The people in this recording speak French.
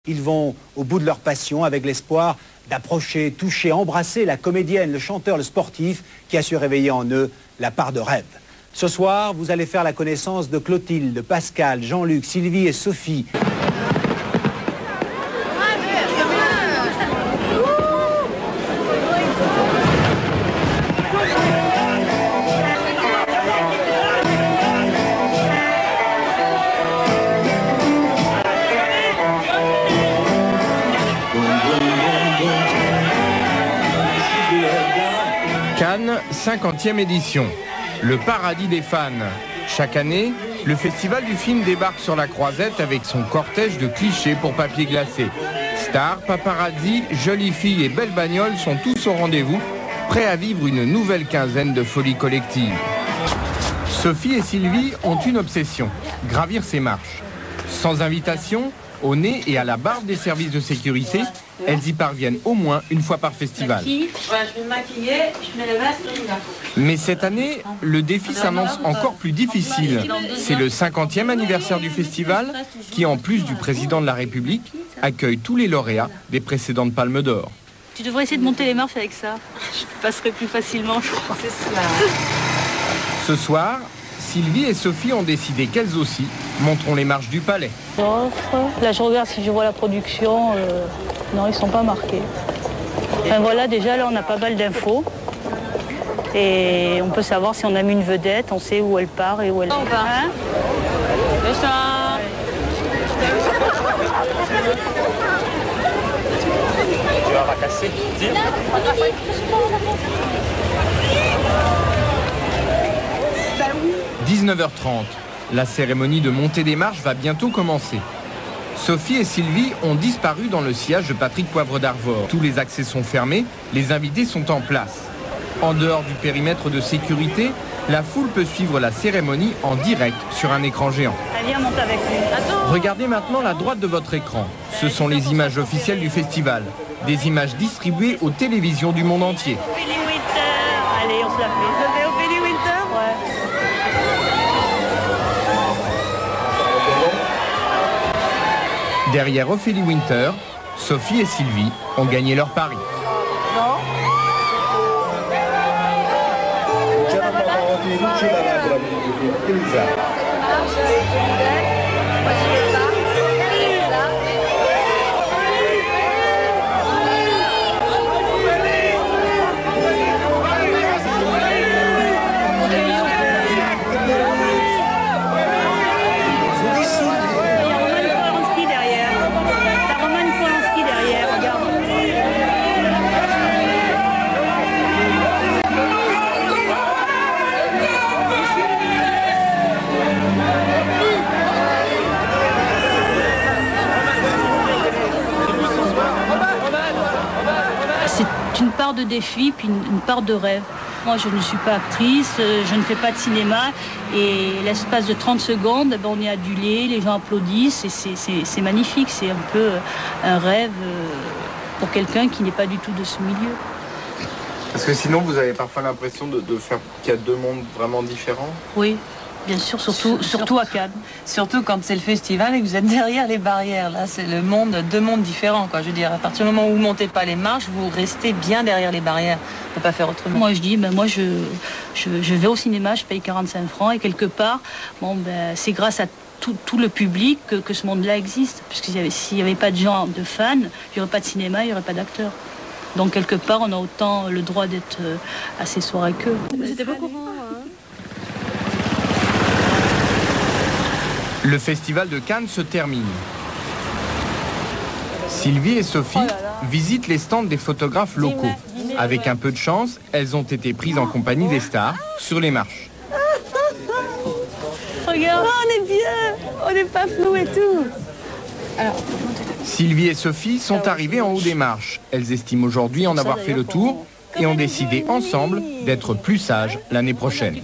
Ils vont au bout de leur passion avec l'espoir d'approcher, toucher, embrasser la comédienne, le chanteur, le sportif qui a su réveiller en eux la part de rêve. Ce soir, vous allez faire la connaissance de Clotilde, Pascal, Jean-Luc, Sylvie et Sophie. Cannes, 50e édition. Le paradis des fans. Chaque année, le festival du film débarque sur la Croisette avec son cortège de clichés pour papier glacé. Stars, paparazzi, jolies filles et belles bagnoles sont tous au rendez-vous, prêts à vivre une nouvelle quinzaine de folie collective. Sophie et Sylvie ont une obsession, gravir ces marches. Sans invitation, au nez et à la barbe des services de sécurité, elles y parviennent au moins une fois par festival. Je vais me maquiller, je mets le masque et je vais. Mais cette année, le défi s'annonce encore plus difficile. C'est le 50e anniversaire du festival qui, en plus du président de la République, accueille tous les lauréats des précédentes Palmes d'Or. Tu devrais essayer de monter les marches avec ça. Je passerai plus facilement, je crois. C'est cela. Ce soir, Sylvie et Sophie ont décidé qu'elles aussi monteront les marches du palais. Là, je regarde si je vois la production. Non, ils sont pas marqués. Enfin, voilà, déjà, là, on a pas mal d'infos. Et on peut savoir si on a mis une vedette, on sait où elle part et où elle... On part. Hein? Tu vas racasser. 19h30. La cérémonie de montée des marches va bientôt commencer. Sophie et Sylvie ont disparu dans le sillage de Patrick Poivre d'Arvor. Tous les accès sont fermés, les invités sont en place. En dehors du périmètre de sécurité, la foule peut suivre la cérémonie en direct sur un écran géant. Elle vient monter avec lui. Regardez maintenant la droite de votre écran. Ce sont les images officielles du festival. Des images distribuées aux télévisions du monde entier. Ophélie Winter. Allez, on se la fait. Je vais Ophélie Winter? Ouais. Derrière Ophélie Winter, Sophie et Sylvie ont gagné leur pari. C'est une part de défi, puis une part de rêve. Moi, je ne suis pas actrice, je ne fais pas de cinéma. Et l'espace de 30 secondes, on est adulé, les gens applaudissent. Et c'est magnifique, c'est un peu un rêve pour quelqu'un qui n'est pas du tout de ce milieu. Parce que sinon, vous avez parfois l'impression de faire qu'il y a deux mondes vraiment différents? Oui, bien sûr, surtout à Cannes. Surtout quand c'est le festival et que vous êtes derrière les barrières. Là, c'est le monde, deux mondes différents, quoi. Je veux dire, à partir du moment où vous ne montez pas les marches, vous restez bien derrière les barrières. On ne peut pas faire autrement. Moi, je dis, moi, je vais au cinéma, je paye 45 francs. Et quelque part, c'est grâce à tout le public que ce monde-là existe. Parce que s'il n'y avait pas de gens, de fans, il n'y aurait pas de cinéma, il n'y aurait pas d'acteurs. Donc, quelque part, on a autant le droit d'être à ces soirées qu'eux. C'était pas au courant, hein. Le festival de Cannes se termine. Sylvie et Sophie visitent les stands des photographes locaux. Avec un peu de chance, elles ont été prises en compagnie des stars sur les marches. Regarde, on est bien, on n'est pas flou et tout. Alors, Sylvie et Sophie sont arrivées en haut des marches. Elles estiment aujourd'hui en avoir fait le tour et ont décidé ensemble d'être plus sages l'année prochaine.